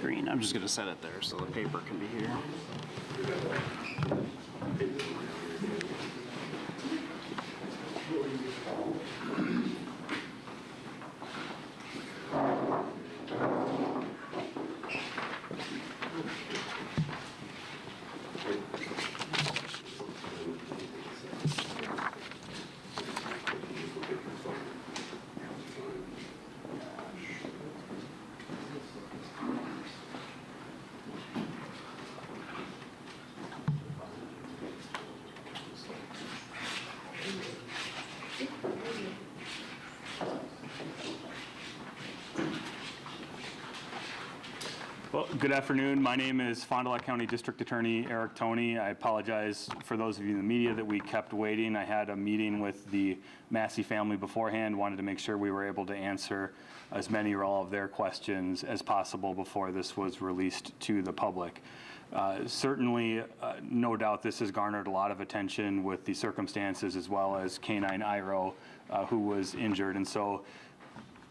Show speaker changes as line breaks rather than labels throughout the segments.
screen. I'm just going to set it there so the paper can be here. Well, good afternoon. My name is Fond du Lac County District Attorney Eric Toney. I apologize for those of you in the media that we kept waiting. I had a meeting with the Massey family beforehand, wanted to make sure we were able to answer as many or all of their questions as possible before this was released to the public. Certainly, no doubt this has garnered a lot of attention with the circumstances as well as Canine Iro, who was injured. And so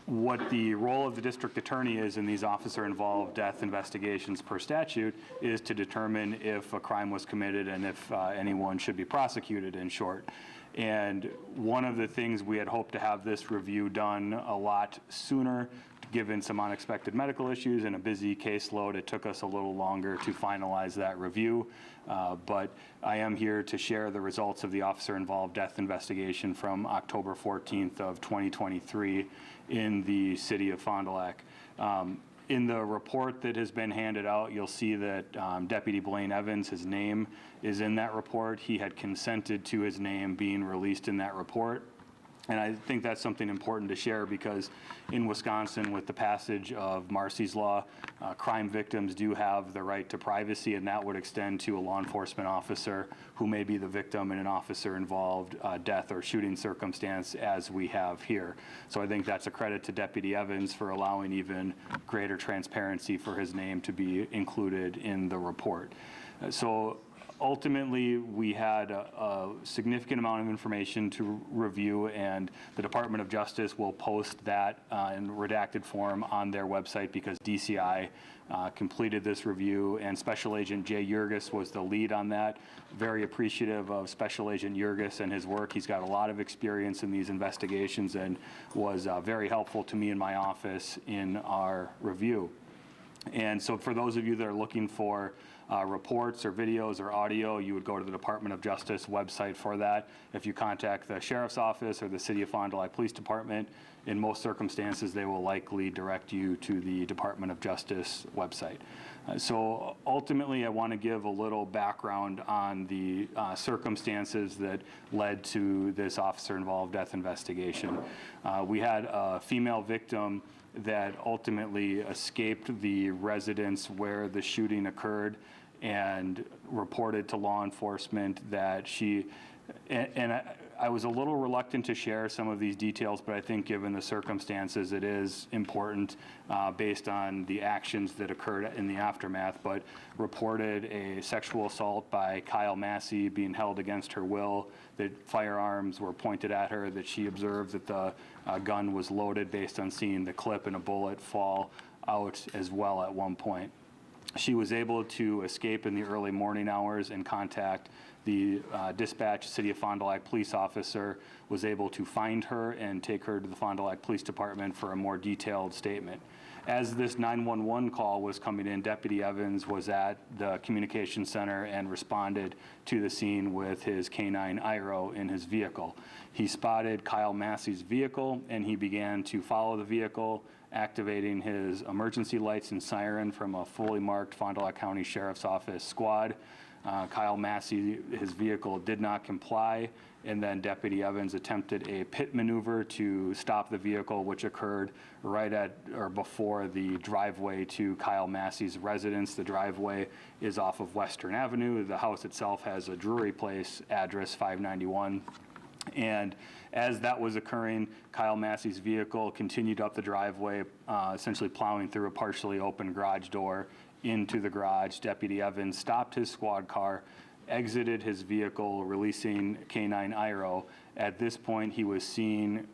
what the role of the district attorney is in these officer-involved death investigations per statute is to determine if a crime was committed and if anyone should be prosecuted, in short. And one of the things we had hoped to have this review done a lot sooner, given some unexpected medical issues and a busy caseload. It took us a little longer to finalize that review, but I am here to share the results of the officer-involved death investigation from October 14th of 2023 in the city of Fond du Lac. In the report that has been handed out, you'll see that Deputy Blaine Evans, his name is in that report. He had consented to his name being released in that report. And I think that's something important to share because in Wisconsin, with the passage of Marcy's Law, crime victims do have the right to privacy, and that would extend to a law enforcement officer who may be the victim in an officer-involved death or shooting circumstance, as we have here. So I think that's a credit to Deputy Evans for allowing even greater transparency for his name to be included in the report. So ultimately, we had a significant amount of information to review, and the Department of Justice will post that in redacted form on their website because DCI completed this review, and Special Agent Jay Yurgis was the lead on that. Very appreciative of Special Agent Yurgis and his work. He's got a lot of experience in these investigations and was very helpful to me in my office in our review. And so for those of you that are looking for reports or videos or audio, you would go to the Department of Justice website for that. If you contact the Sheriff's Office or the City of Fond du Lac Police Department, in most circumstances, they will likely direct you to the Department of Justice website. So ultimately, I want to give a little background on the circumstances that led to this officer-involved death investigation. We had a female victim that ultimately escaped the residence where the shooting occurred and reported to law enforcement that she, and I was a little reluctant to share some of these details, but I think given the circumstances, it is important based on the actions that occurred in the aftermath, but reported a sexual assault by Kyle Massey being held against her will, that firearms were pointed at her, that she observed that the gun was loaded based on seeing the clip and a bullet fall out as well at one point. She was able to escape in the early morning hours and contact the dispatch City of Fond du Lac police officer, was able to find her and take her to the Fond du Lac Police Department for a more detailed statement. As this 911 call was coming in, Deputy Evans was at the communication center and responded to the scene with his canine Iro in his vehicle. He spotted Kyle Massey's vehicle and he began to follow the vehicle, activating his emergency lights and siren from a fully marked Fond du Lac County Sheriff's Office squad. Kyle Massey, his vehicle did not comply, and then Deputy Evans attempted a pit maneuver to stop the vehicle, which occurred right at or before the driveway to Kyle Massey's residence. The driveway is off of Western Avenue. The house itself has a Drury Place address, 591. And as that was occurring, Kyle Massey's vehicle continued up the driveway, essentially plowing through a partially open garage door into the garage. Deputy Evans stopped his squad car exited his vehicle, releasing K9 Iro. At this point, he was seeing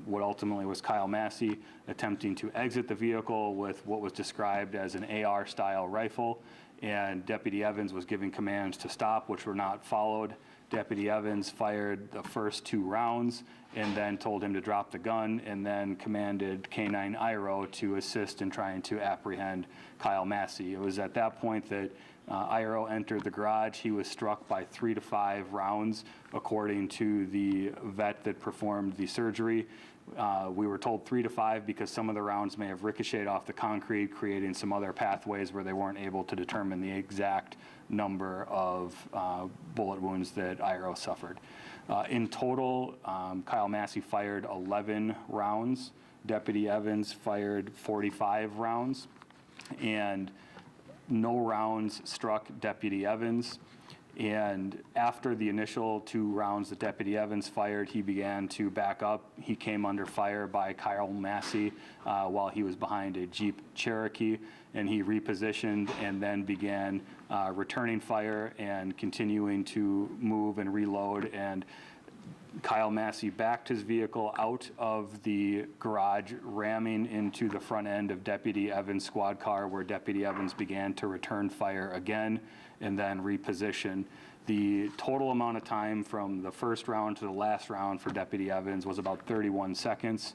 what ultimately was Kyle Massey attempting to exit the vehicle with what was described as an AR-style rifle, and Deputy Evans was giving commands to stop, which were not followed. Deputy Evans fired the first 2 rounds and then told him to drop the gun, and then commanded K9 Iro to assist in trying to apprehend Kyle Massey. It was at that point that Iro entered the garage. He was struck by 3 to 5 rounds, according to the vet that performed the surgery. We were told 3 to 5 because some of the rounds may have ricocheted off the concrete, creating some other pathways where they weren't able to determine the exact number of bullet wounds that Iro suffered. In total, Kyle Massey fired 11 rounds. Deputy Evans fired 45 rounds, and no rounds struck Deputy Evans. And after the initial 2 rounds that Deputy Evans fired, he began to back up. He came under fire by Kyle Massey while he was behind a Jeep Cherokee, and he repositioned and then began returning fire and continuing to move and reload. And Kyle Massey backed his vehicle out of the garage, ramming into the front end of Deputy Evans' squad car, where Deputy Evans began to return fire again and then reposition. The total amount of time from the first round to the last round for Deputy Evans was about 31 seconds.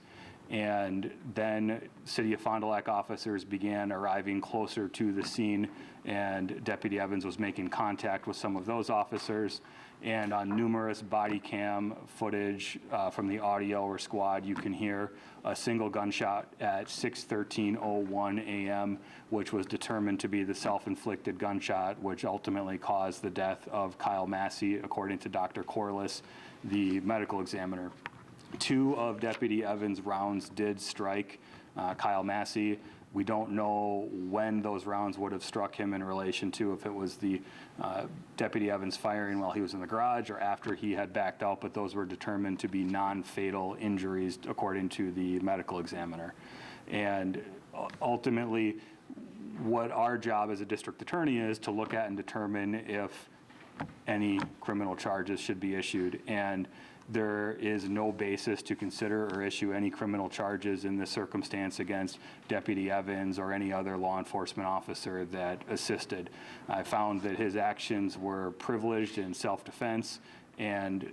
And then City of Fond du Lac officers began arriving closer to the scene, and Deputy Evans was making contact with some of those officers. And on numerous body cam footage from the audio or squad, you can hear a single gunshot at 6:13:01 a.m., which was determined to be the self-inflicted gunshot, which ultimately caused the death of Kyle Massey, according to Dr. Corliss, the medical examiner. 2 of Deputy Evans' rounds did strike Kyle Massey. We don't know when those rounds would have struck him in relation to if it was the Deputy Evans firing while he was in the garage or after he had backed out, but those were determined to be non-fatal injuries according to the medical examiner. And ultimately, what our job as a district attorney is to look at and determine if any criminal charges should be issued. And there is no basis to consider or issue any criminal charges in this circumstance against Deputy Evans or any other law enforcement officer that assisted. I found that his actions were privileged in self-defense, and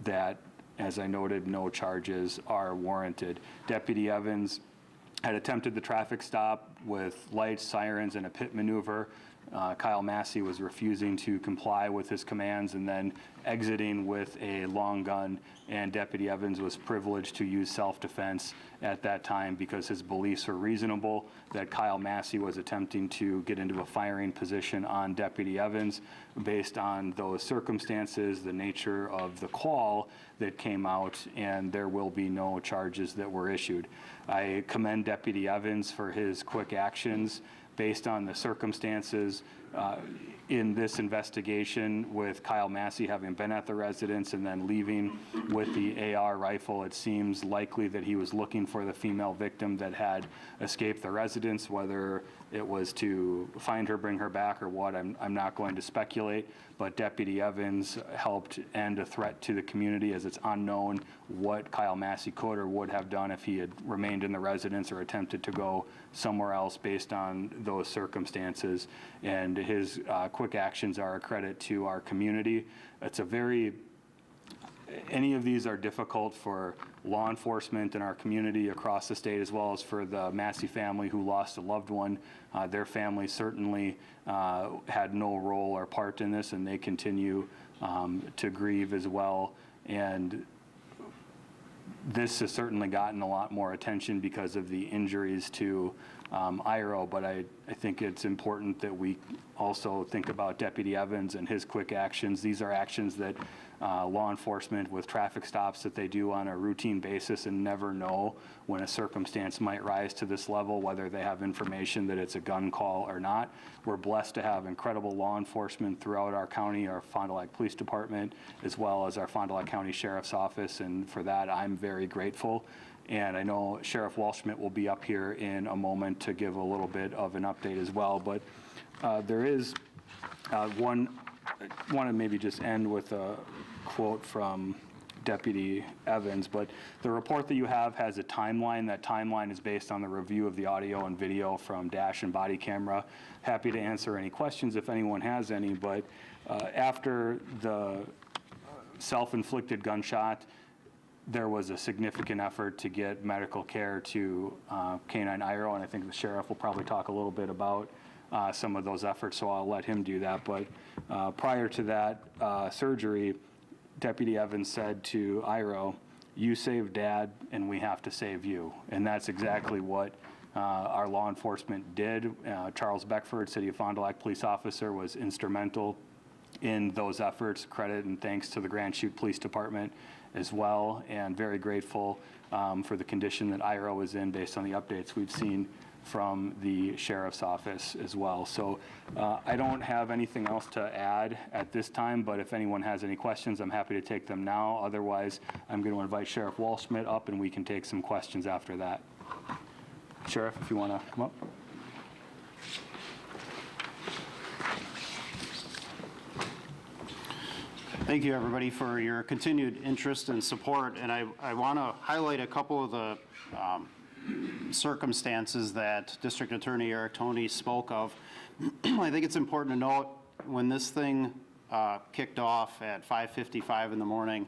that, as I noted, no charges are warranted. Deputy Evans had attempted the traffic stop with lights, sirens, and a pit maneuver. Kyle Massey was refusing to comply with his commands and then exiting with a long gun, and Deputy Evans was privileged to use self-defense at that time because his beliefs were reasonable that Kyle Massey was attempting to get into a firing position on Deputy Evans. Based on those circumstances, the nature of the call that came out, and there will be no charges that were issued. I commend Deputy Evans for his quick actions based on the circumstances in this investigation, with Kyle Massey having been at the residence and then leaving with the AR rifle. It seems likely that he was looking for the female victim that had escaped the residence. Whether it was to find her, bring her back, or what, I'm not going to speculate, but Deputy Evans helped end a threat to the community, as it's unknown what Kyle Massey could or would have done if he had remained in the residence or attempted to go somewhere else based on those circumstances. And his quick actions are a credit to our community. It's a very, any of these are difficult for law enforcement in our community across the state, as well as for the Massey family who lost a loved one. Their family certainly had no role or part in this, and they continue to grieve as well. And this has certainly gotten a lot more attention because of the injuries to Iro, but I think it's important that we also think about Deputy Evans and his quick actions. These are actions that law enforcement with traffic stops that they do on a routine basis and never know when a circumstance might rise to this level, whether they have information that it's a gun call or not. We're blessed to have incredible law enforcement throughout our county, our Fond du Lac Police Department, as well as our Fond du Lac County Sheriff's Office, and for that I'm very grateful. And I know Sheriff Walschmidt will be up here in a moment to give a little bit of an update as well. But there is one I want to maybe just end with a quote from Deputy Evans, but the report that you have has a timeline. That timeline is based on the review of the audio and video from dash and body camera. Happy to answer any questions if anyone has any, but after the self-inflicted gunshot, there was a significant effort to get medical care to K-9 IRO, and I think the sheriff will probably talk a little bit about some of those efforts, so I'll let him do that. But prior to that surgery, Deputy Evans said to IRO, "You saved Dad, and we have to save you." And that's exactly what our law enforcement did. Charles Beckford, City of Fond du Lac police officer, was instrumental in those efforts. Credit and thanks to the Grand Chute Police Department as well, and very grateful for the condition that IRO is in based on the updates we've seen from the sheriff's office as well. So I don't have anything else to add at this time, but if anyone has any questions, I'm happy to take them now. Otherwise, I'm going to invite Sheriff Walschmidt up and we can take some questions after that. Sheriff, if you want to come up.
Thank you, everybody, for your continued interest and support. And I want to highlight a couple of the circumstances that District Attorney Eric Toney spoke of. I think it's important to note when this thing kicked off at 5:55 in the morning,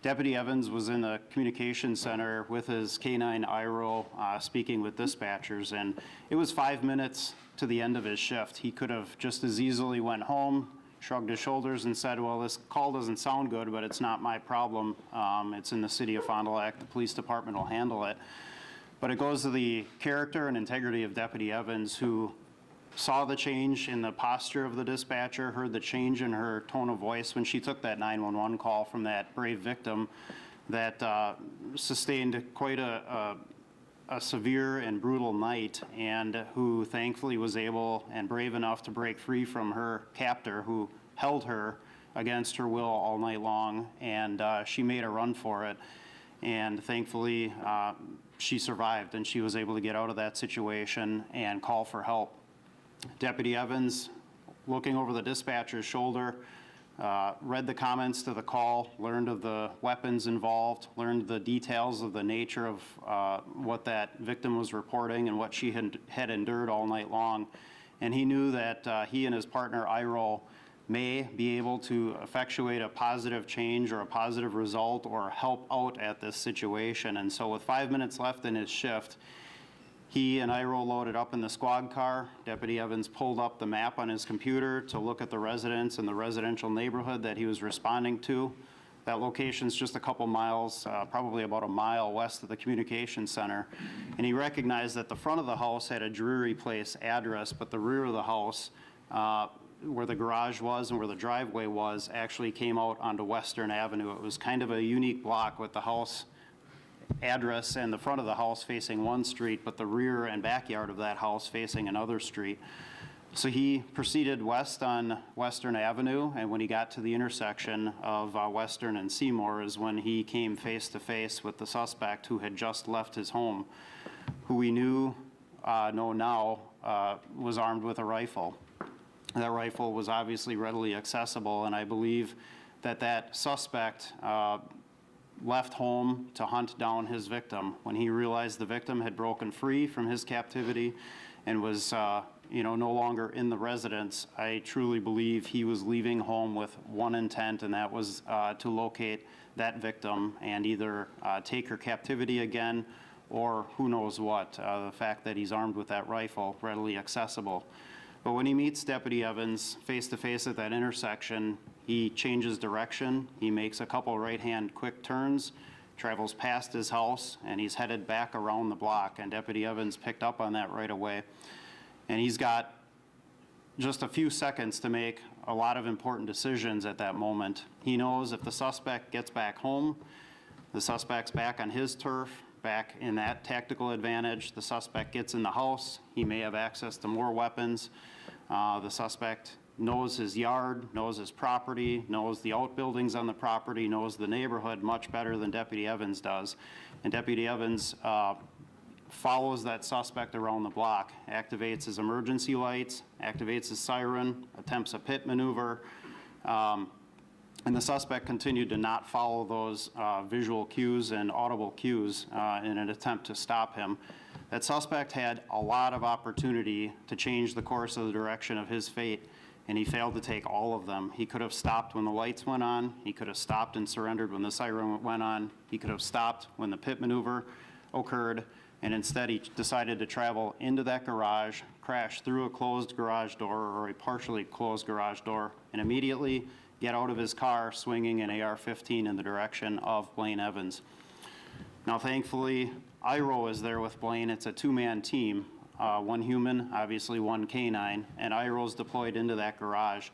Deputy Evans was in the communications center with his K-9 IRO speaking with dispatchers, and it was 5 minutes to the end of his shift. He could have just as easily went home, shrugged his shoulders and said, well, this call doesn't sound good, but it's not my problem. It's in the City of Fond du Lac. The police department will handle it. But it goes to the character and integrity of Deputy Evans, who saw the change in the posture of the dispatcher, heard the change in her tone of voice when she took that 911 call from that brave victim that sustained quite a severe and brutal night, and who thankfully was able and brave enough to break free from her captor, who held her against her will all night long, and she made a run for it. And thankfully, she survived, and she was able to get out of that situation and call for help. Deputy Evans, looking over the dispatcher's shoulder, read the comments to the call, learned of the weapons involved, learned the details of the nature of what that victim was reporting and what she had endured all night long. And he knew that he and his partner, IRO, may be able to effectuate a positive change or a positive result or help out at this situation. And so with 5 minutes left in his shift, he and IRO loaded up in the squad car. Deputy Evans pulled up the map on his computer to look at the residents in the residential neighborhood that he was responding to. That location's just a couple miles, probably about a mile west of the communications center. And he recognized that the front of the house had a Drury Place address, but the rear of the house, where the garage was and where the driveway was, actually came out onto Western Avenue. It was kind of a unique block with the house address and the front of the house facing one street, but the rear and backyard of that house facing another street. So he proceeded west on Western Avenue, and when he got to the intersection of Western and Seymour is when he came face to face with the suspect who had just left his home, who we know now was armed with a rifle. That rifle was obviously readily accessible, and I believe that that suspect left home to hunt down his victim. When he realized the victim had broken free from his captivity and was no longer in the residence, I truly believe he was leaving home with one intent, and that was to locate that victim and either take her captivity again, or who knows what, the fact that he's armed with that rifle readily accessible. But when he meets Deputy Evans face to face at that intersection, he changes direction. He makes a couple right-hand quick turns, travels past his house, and he's headed back around the block. And Deputy Evans picked up on that right away. And he's got just a few seconds to make a lot of important decisions at that moment. He knows if the suspect gets back home, the suspect's back on his turf, back in that tactical advantage. The suspect gets in the house. He may have access to more weapons. The suspect knows his yard, knows his property, knows the outbuildings on the property, knows the neighborhood much better than Deputy Evans does. And Deputy Evans follows that suspect around the block, activates his emergency lights, activates his siren, attempts a pit maneuver, And the suspect continued to not follow those visual cues and audible cues in an attempt to stop him. That suspect had a lot of opportunity to change the course of the direction of his fate, and he failed to take all of them. He could have stopped when the lights went on. He could have stopped and surrendered when the siren went on. He could have stopped when the pit maneuver occurred, and instead he decided to travel into that garage, crash through a closed garage door or a partially closed garage door, and immediately get out of his car swinging an AR-15 in the direction of Blaine Evans. Now, thankfully, IRO is there with Blaine. It's a two-man team, one human, obviously one canine, and IRO's deployed into that garage.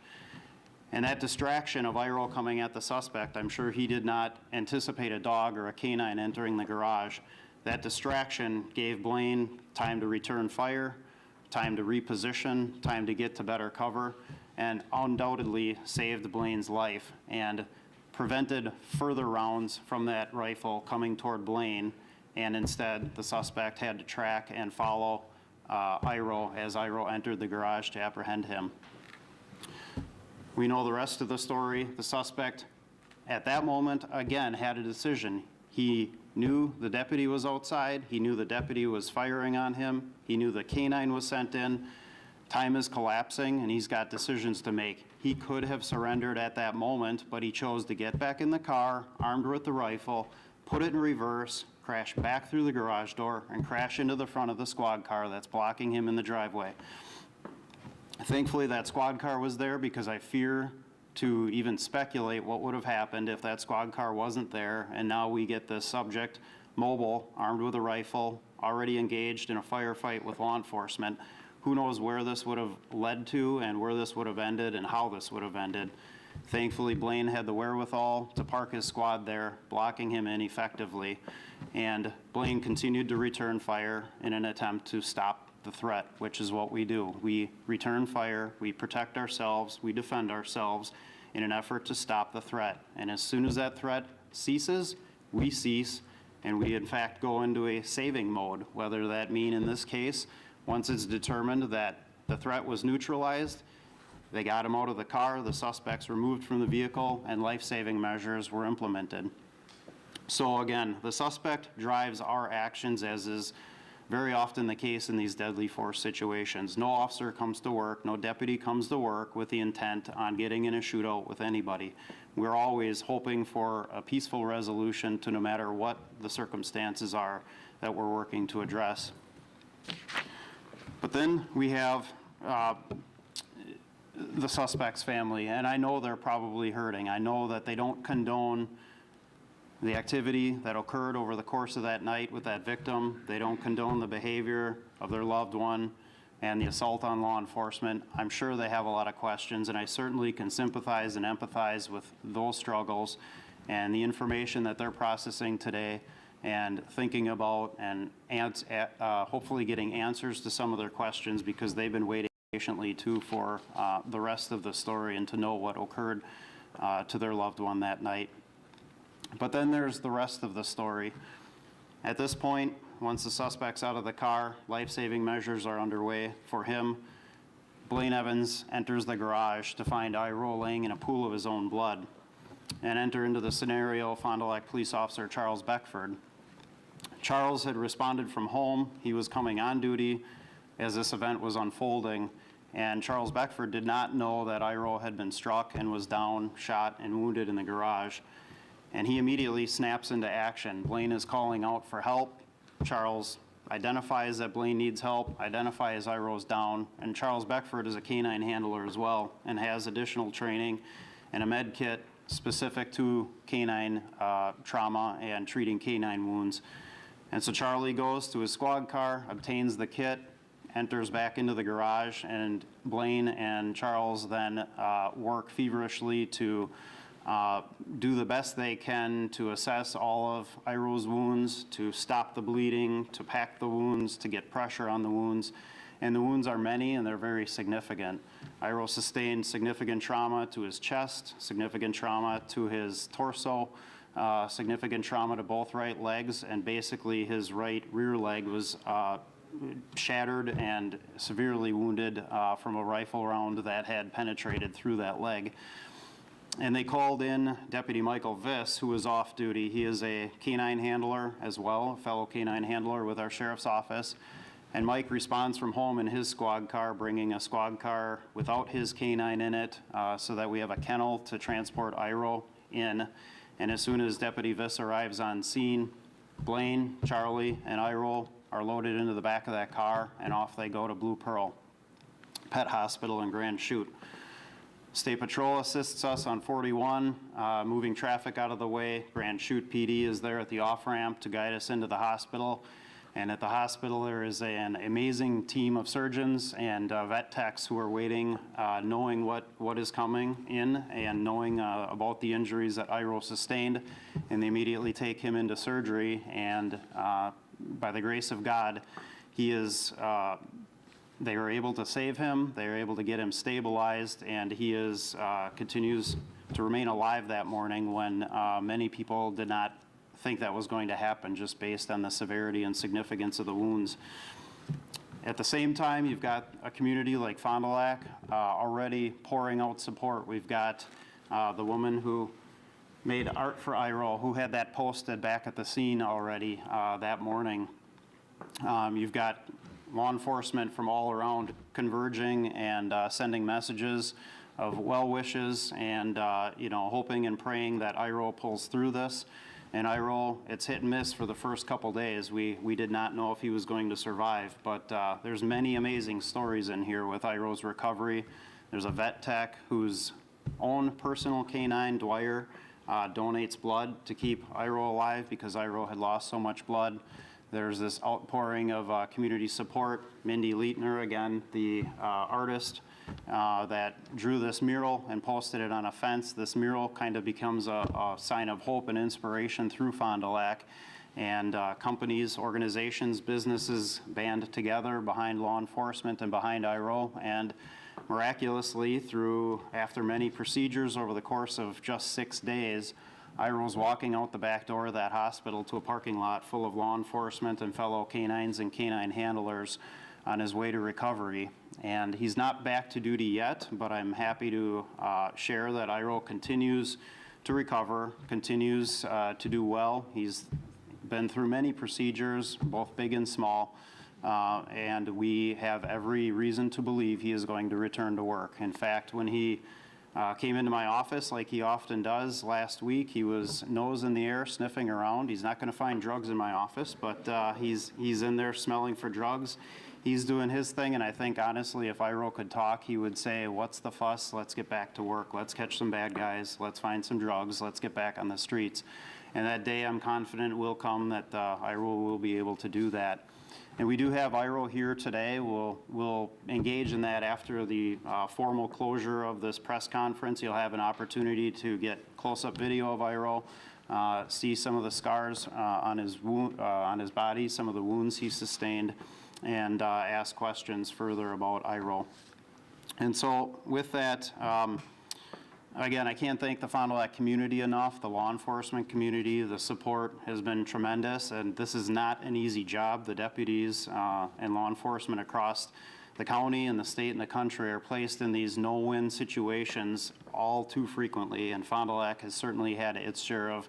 And that distraction of IRO coming at the suspect, I'm sure he did not anticipate a dog or a canine entering the garage. That distraction gave Blaine time to return fire, time to reposition, time to get to better cover, and undoubtedly saved Blaine's life and prevented further rounds from that rifle coming toward Blaine, and instead the suspect had to track and follow IRO as IRO entered the garage to apprehend him. We know the rest of the story. The suspect at that moment again had a decision. He knew the deputy was outside, he knew the deputy was firing on him, he knew the canine was sent in. Time is collapsing and he's got decisions to make. He could have surrendered at that moment, but he chose to get back in the car, armed with the rifle, put it in reverse, crash back through the garage door, and crash into the front of the squad car that's blocking him in the driveway. Thankfully, that squad car was there because I fear to even speculate what would have happened if that squad car wasn't there, and now we get this subject mobile, armed with a rifle, already engaged in a firefight with law enforcement. Who knows where this would have led to and where this would have ended and how this would have ended. Thankfully, Blaine had the wherewithal to park his squad there, blocking him in effectively, and Blaine continued to return fire in an attempt to stop the threat, which is what we do. We return fire, we protect ourselves, we defend ourselves in an effort to stop the threat. And as soon as that threat ceases, we cease, and we in fact go into a saving mode, whether that mean in this case, once it's determined that the threat was neutralized, they got him out of the car, the suspects removed from the vehicle, and life-saving measures were implemented. So again, the suspect drives our actions, as is very often the case in these deadly force situations. No officer comes to work, no deputy comes to work with the intent on getting in a shootout with anybody. We're always hoping for a peaceful resolution to no matter what the circumstances are that we're working to address. But then we have the suspect's family, and I know they're probably hurting. I know that they don't condone the activity that occurred over the course of that night with that victim. They don't condone the behavior of their loved one and the assault on law enforcement. I'm sure they have a lot of questions, and I certainly can sympathize and empathize with those struggles and the information that they're processing today, and thinking about and hopefully getting answers to some of their questions, because they've been waiting patiently too for the rest of the story and to know what occurred to their loved one that night. But then there's the rest of the story. At this point, once the suspect's out of the car, life-saving measures are underway for him. Blaine Evans enters the garage to find IRO laying in a pool of his own blood, and enter into the scenario Fond du Lac Police Officer Charles Beckford. Charles had responded from home. He was coming on duty as this event was unfolding, and Charles Beckford did not know that IRO had been struck and was down, shot, and wounded in the garage. And he immediately snaps into action. Blaine is calling out for help. Charles identifies that Blaine needs help, identifies IRO's down, and Charles Beckford is a canine handler as well and has additional training and a med kit specific to canine trauma and treating canine wounds. And so Charlie goes to his squad car, obtains the kit, enters back into the garage, and Blaine and Charles then work feverishly to do the best they can to assess all of IRO's wounds, to stop the bleeding, to pack the wounds, to get pressure on the wounds. And the wounds are many and they're very significant. IRO sustained significant trauma to his chest, significant trauma to his torso, significant trauma to both right legs, and basically his right rear leg was shattered and severely wounded from a rifle round that had penetrated through that leg. And they called in Deputy Michael Viss, who was off duty. He is a canine handler as well, a fellow canine handler with our sheriff's office. And Mike responds from home in his squad car, bringing a squad car without his canine in it, so that we have a kennel to transport Iro in. And as soon as Deputy Viss arrives on scene, Blaine, Charlie, and Iro are loaded into the back of that car, and off they go to Blue Pearl Pet Hospital in Grand Chute. State Patrol assists us on 41, moving traffic out of the way. Grand Chute PD is there at the off-ramp to guide us into the hospital. And at the hospital, there is an amazing team of surgeons and vet techs who are waiting, knowing what is coming in and knowing about the injuries that Iro sustained. And they immediately take him into surgery. And by the grace of God, they were able to save him. They were able to get him stabilized, and he continues to remain alive that morning when many people did not think that was going to happen, just based on the severity and significance of the wounds. At the same time, you've got a community like Fond du Lac already pouring out support. We've got the woman who made art for Iro, who had that posted back at the scene already that morning. You've got law enforcement from all around converging and sending messages of well wishes and hoping and praying that Iro pulls through this. And Iro, it's hit and miss for the first couple days. We did not know if he was going to survive, but there's many amazing stories in here with Iro's recovery. There's a vet tech whose own personal canine, Dwyer, donates blood to keep Iro alive because Iro had lost so much blood. There's this outpouring of community support. Mindy Leitner, again, the artist that drew this mural and posted it on a fence. This mural kind of becomes a sign of hope and inspiration through Fond du Lac. And companies, organizations, businesses band together behind law enforcement and behind Iro. And miraculously, after many procedures over the course of just 6 days, Iro's walking out the back door of that hospital to a parking lot full of law enforcement and fellow canines and canine handlers on his way to recovery. And he's not back to duty yet, but I'm happy to share that Iro continues to recover, continues to do well. He's been through many procedures, both big and small, and we have every reason to believe he is going to return to work. In fact, when he came into my office like he often does last week, he was nose in the air, sniffing around. He's not going to find drugs in my office, but he's in there smelling for drugs. He's doing his thing, and I think, honestly, if Iro could talk, he would say, what's the fuss? Let's get back to work. Let's catch some bad guys. Let's find some drugs. Let's get back on the streets. And that day, I'm confident, will come that Iro will be able to do that. And we do have Iro here today. We'll engage in that after the formal closure of this press conference. You'll have an opportunity to get close-up video of Iro, see some of the scars on his body, some of the wounds he sustained, and ask questions further about Iro. And so with that, again, I can't thank the Fond du Lac community enough, the law enforcement community. The support has been tremendous, and this is not an easy job. The deputies and law enforcement across the county and the state and the country are placed in these no-win situations all too frequently, and Fond du Lac has certainly had its share of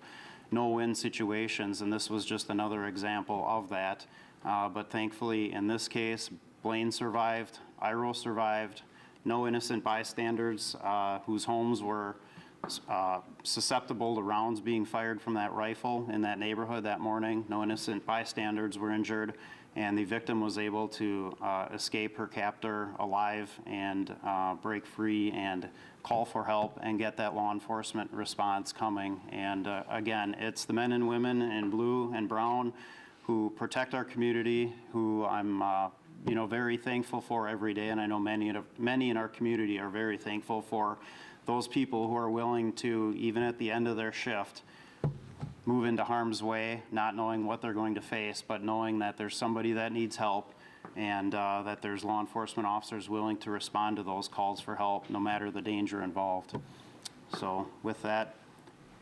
no-win situations, and this was just another example of that. But thankfully, in this case, Blaine survived, Iro survived. No innocent bystanders whose homes were susceptible to rounds being fired from that rifle in that neighborhood that morning. No innocent bystanders were injured, and the victim was able to escape her captor alive and break free and call for help and get that law enforcement response coming. And again, it's the men and women in blue and brown who protect our community, who I'm very thankful for every day, and I know many in our community are very thankful for those people who are willing to, even at the end of their shift, move into harm's way, not knowing what they're going to face, but knowing that there's somebody that needs help and that there's law enforcement officers willing to respond to those calls for help, no matter the danger involved. So with that,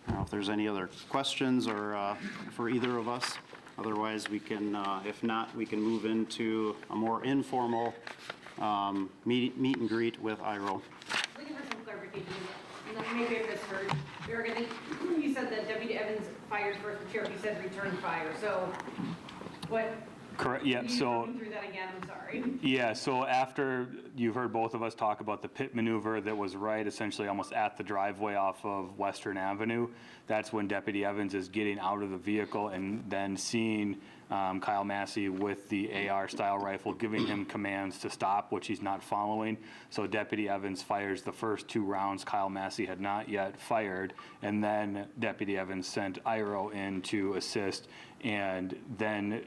I don't know if there's any other questions or for either of us. Otherwise, we can, if not, we can move into a more informal meet and greet with Iro.
We can have some clarification. Maybe I misheard. Eric, I think you said that Deputy Evans fired first, but Sheriff, you said return fire. So what?
Correct, yeah,
Can you
so.
run me through that again? I'm sorry.
Yeah, so after you've heard both of us talk about the pit maneuver that was right essentially almost at the driveway off of Western Avenue, that's when Deputy Evans is getting out of the vehicle and then seeing Kyle Massey with the AR-style rifle, giving him commands to stop, which he's not following. So Deputy Evans fires the first 2 rounds Kyle Massey had not yet fired, and then Deputy Evans sent Iro in to assist, and then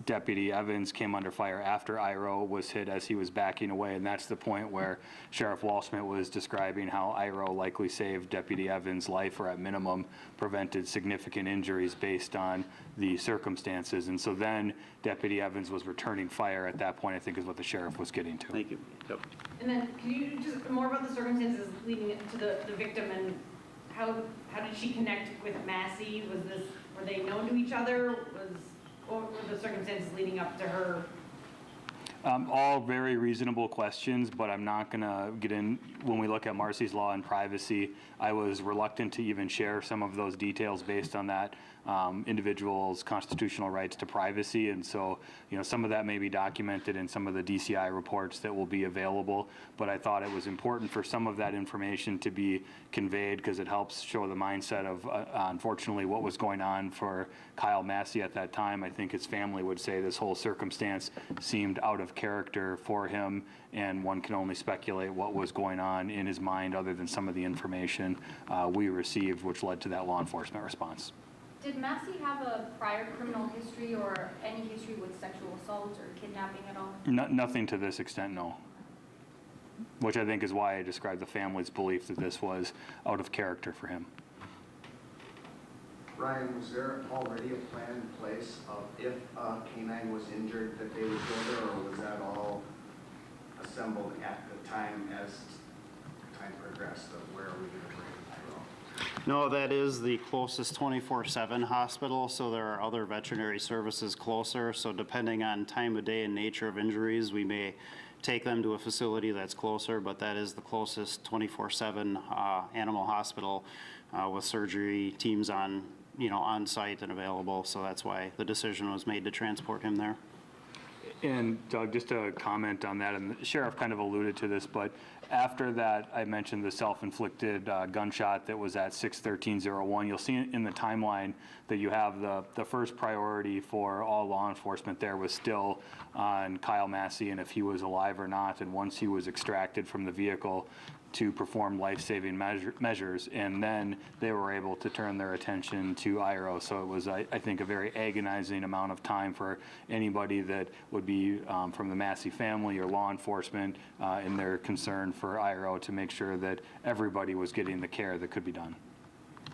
Deputy Evans came under fire after Iro was hit as he was backing away, and that's the point where Sheriff Walschmidt was describing how Iro likely saved Deputy Evans' life, or at minimum prevented significant injuries based on the circumstances. And so then Deputy Evans was returning fire at that point, I think is what the sheriff was getting to.
Thank you. Yep.
And then can you just more about the circumstances leading to the victim and how did she connect with Massey? Were they known to each other? What were the circumstances leading up to her?
All very reasonable questions, but I'm not going to get in. When we look at Marcy's Law and privacy, I was reluctant to even share some of those details based on that individual's constitutional rights to privacy. And so, some of that may be documented in some of the DCI reports that will be available, but I thought it was important for some of that information to be conveyed because it helps show the mindset of, unfortunately, what was going on for Kyle Massey at that time. I think his family would say this whole circumstance seemed out of character for him, and one can only speculate what was going on in his mind other than some of the information we received, which led to that law enforcement response.
Did Massey have a prior criminal history or any history with sexual assault or kidnapping at all?
Nothing to this extent, no. Which I think is why I described the family's belief that this was out of character for him.
Ryan, was there already a plan in place of if a canine was injured that they would go there, or was that all assembled at the time as time progressed of where are we going to bring Iro?
No, that is the closest 24/7 hospital, so there are other veterinary services closer. So depending on time of day and nature of injuries, we may take them to a facility that's closer, but that is the closest 24/7 animal hospital with surgery teams on site and available. So that's why the decision was made to transport him there.
And Doug, just to comment on that, and the sheriff kind of alluded to this, but after that, I mentioned the self-inflicted gunshot that was at 6/13/01. You'll see in the timeline that you have the first priority for all law enforcement there was still on Kyle Massey and if he was alive or not. And once he was extracted from the vehicle, to perform life-saving measures, and then they were able to turn their attention to Iro. So it was, I think, a very agonizing amount of time for anybody that would be from the Massey family or law enforcement in their concern for Iro to make sure that everybody was getting the care that could be done.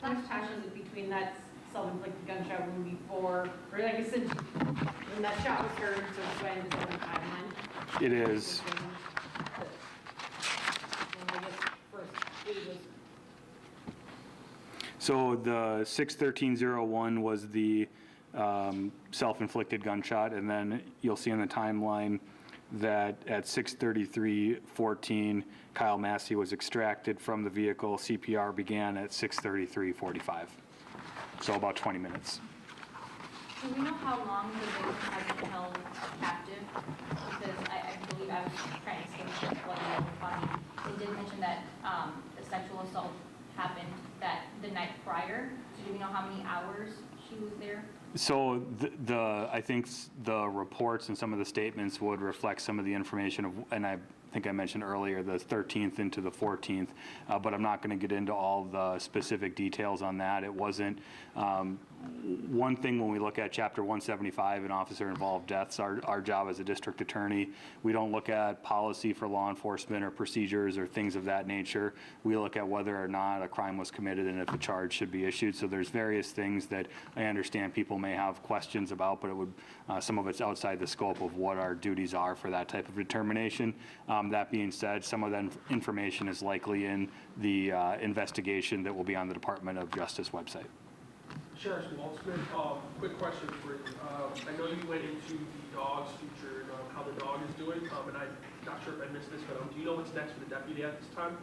How much time was it between that self-inflicted gunshot wound before, or like I said, when that shot was heard, so when is the timeline?
It is. So the 6/13/01 was the self-inflicted gunshot, and then you'll see in the timeline that at 6:33:14, Kyle Massey was extracted from the vehicle. CPR began at 6:33:45, so about 20 minutes.
Do we know how long the victim has been held captive? Because I believe I was trying to skim what you were funny. They did mention that the sexual assault happened the night prior. So do we know how many hours she was there?
So I think the reports and some of the statements would reflect some of the information of, and I think I mentioned earlier, the 13th into the 14th, but I'm not going to get into all the specific details on that. It wasn't, one thing when we look at Chapter 175 and officer-involved deaths, our job as a district attorney, we don't look at policy for law enforcement or procedures or things of that nature. We look at whether or not a crime was committed and if a charge should be issued. So there's various things that I understand people may have questions about, but it would, some of it's outside the scope of what our duties are for that type of determination. That being said, some of that information is likely in the investigation that will be on the Department of Justice website.
Sheriff Walschmidt, quick question for you. I know you went into the dog's future and how the dog is doing, and I'm not sure if I missed this, but do you know what's next for the deputy at this time?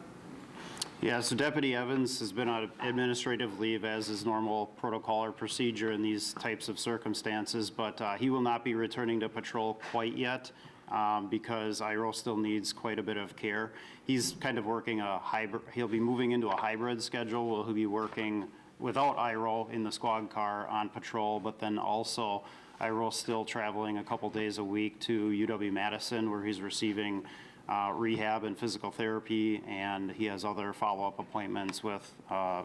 Yeah, so Deputy Evans has been on administrative leave, as is normal protocol or procedure in these types of circumstances, but he will not be returning to patrol quite yet because IRO still needs quite a bit of care. He's kind of working a hybrid, he'll be moving into a hybrid schedule where he'll be working without IRO in the squad car on patrol, but then also IRO still traveling a couple days a week to UW-Madison where he's receiving rehab and physical therapy, and he has other follow-up appointments with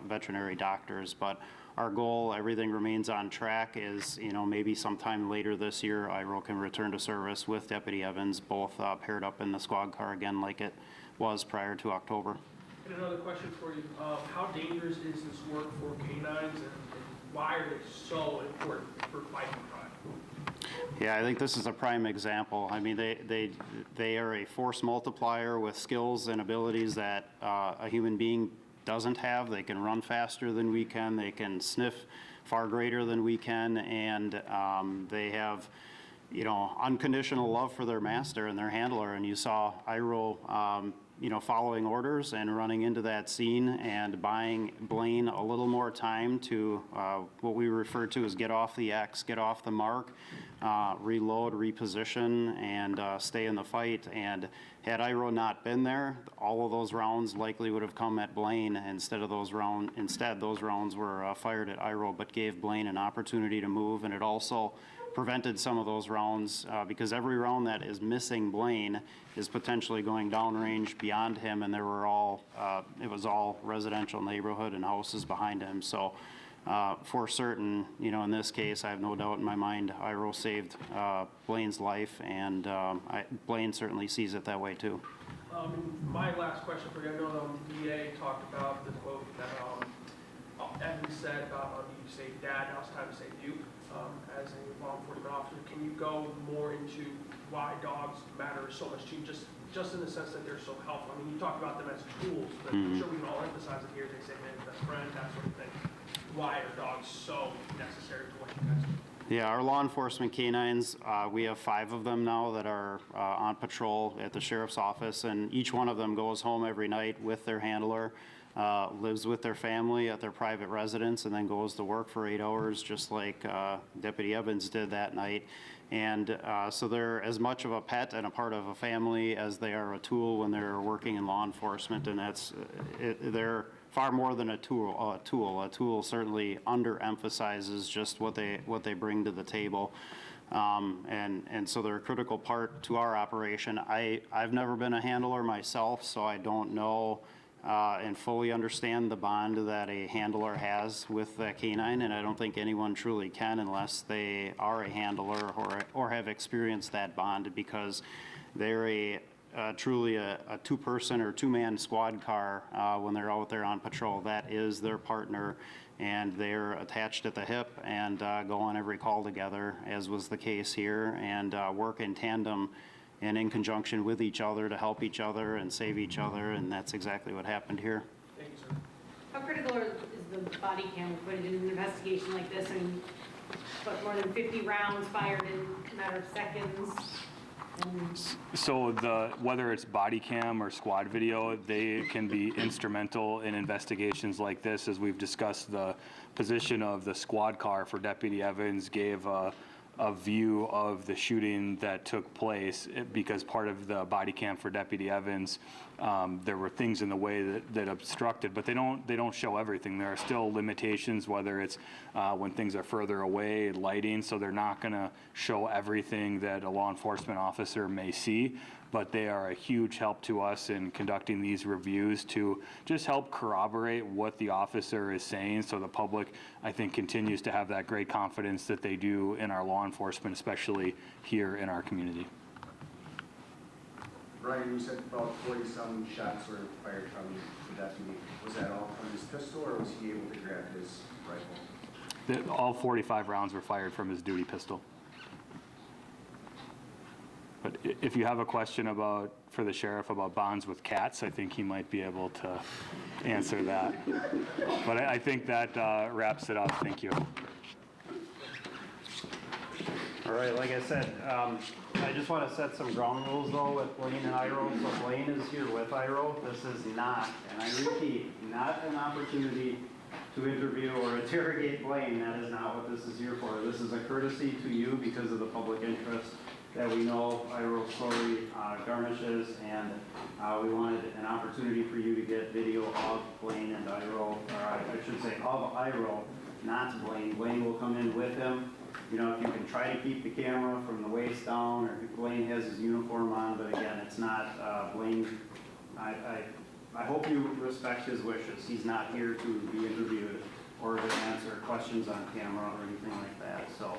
veterinary doctors. But our goal, everything remains on track, is, you know, maybe sometime later this year, IRO can return to service with Deputy Evans, both paired up in the squad car again like it was prior to October.
And another question for you, how dangerous is this work for canines, and why are they so important for fighting crime?
Yeah, I think this is a prime example. I mean, they are a force multiplier with skills and abilities that a human being doesn't have. They can run faster than we can. They can sniff far greater than we can, and they have, you know, unconditional love for their master and their handler. And you saw IRO, you know, following orders and running into that scene and buying Blaine a little more time to what we refer to as get off the X, get off the mark, reload, reposition, and stay in the fight. And had IRO not been there, all of those rounds likely would have come at Blaine instead of those rounds. Instead, those rounds were fired at IRO, but gave Blaine an opportunity to move, and it also prevented some of those rounds because every round that is missing Blaine is potentially going downrange beyond him, and there were all it was all residential neighborhood and houses behind him. So for certain, you know, in this case, I have no doubt in my mind IRO saved Blaine's life, and Blaine certainly sees it that way too.
My last question for you, I know the DA talked about the quote that Evans said about you say dad, now it's time to say Duke. As a law enforcement officer, can you go more into why dogs matter so much to you, just in the sense that they're so helpful? I mean, you talk about them as tools, but I'm sure we can all emphasize it here. They say, man, best friend, that sort of thing. Why are dogs so necessary to what you guys do?
Yeah, our law enforcement canines, we have 5 of them now that are on patrol at the sheriff's office, and each one of them goes home every night with their handler, lives with their family at their private residence, and then goes to work for 8 hours, just like Deputy Evans did that night. And so they're as much of a pet and a part of a family as they are a tool when they're working in law enforcement, and that's they're far more than a tool. A tool certainly underemphasizes just what they bring to the table. And so they're a critical part to our operation. I've never been a handler myself, so I don't know and fully understand the bond that a handler has with the canine, and I don't think anyone truly can unless they are a handler or have experienced that bond, because they're truly a 2-person or 2-man squad car when they're out there on patrol. That is their partner, and they're attached at the hip and go on every call together, as was the case here, and work in tandem and in conjunction with each other to help each other and save each other, and that's exactly what happened here.
Thank you, sir.
How critical is the body cam footage in an investigation like this? I mean, but more than 50 rounds fired in a matter of seconds.
So whether it's body cam or squad video, they can be instrumental in investigations like this. As we've discussed, the position of the squad car for Deputy Evans gave a view of the shooting that took place, because part of the body cam for Deputy Evans, there were things in the way that obstructed, but they don't show everything. There are still limitations, whether it's when things are further away, lighting, so they're not going to show everything that a law enforcement officer may see, but they are a huge help to us in conducting these reviews to just help corroborate what the officer is saying, so the public, I think, continues to have that great confidence that they do in our law enforcement, especially here in our community.
Brian, you said about 40-some shots were fired from the deputy. Was that all from his pistol, or was he able to grab his rifle?
All 45 rounds were fired from his duty pistol. But if you have a question for the sheriff about bonds with cats, I think he might be able to answer that. But I think that wraps it up. Thank you.
All right, like I said, I just want to set some ground rules though with Blaine and Iro. So Blaine is here with Iro. This is not, and I repeat, not an opportunity to interview or interrogate Blaine. That is not what this is here for. This is a courtesy to you because of the public interest that we know Iro's story garnishes, and we wanted an opportunity for you to get video of Blaine and Iro, or I should say of Iro, not Blaine. Blaine will come in with him. You know, if you can try to keep the camera from the waist down, or if Blaine has his uniform on, but again, it's not Blaine. I hope you respect his wishes. He's not here to be interviewed or to answer questions on camera or anything like that. So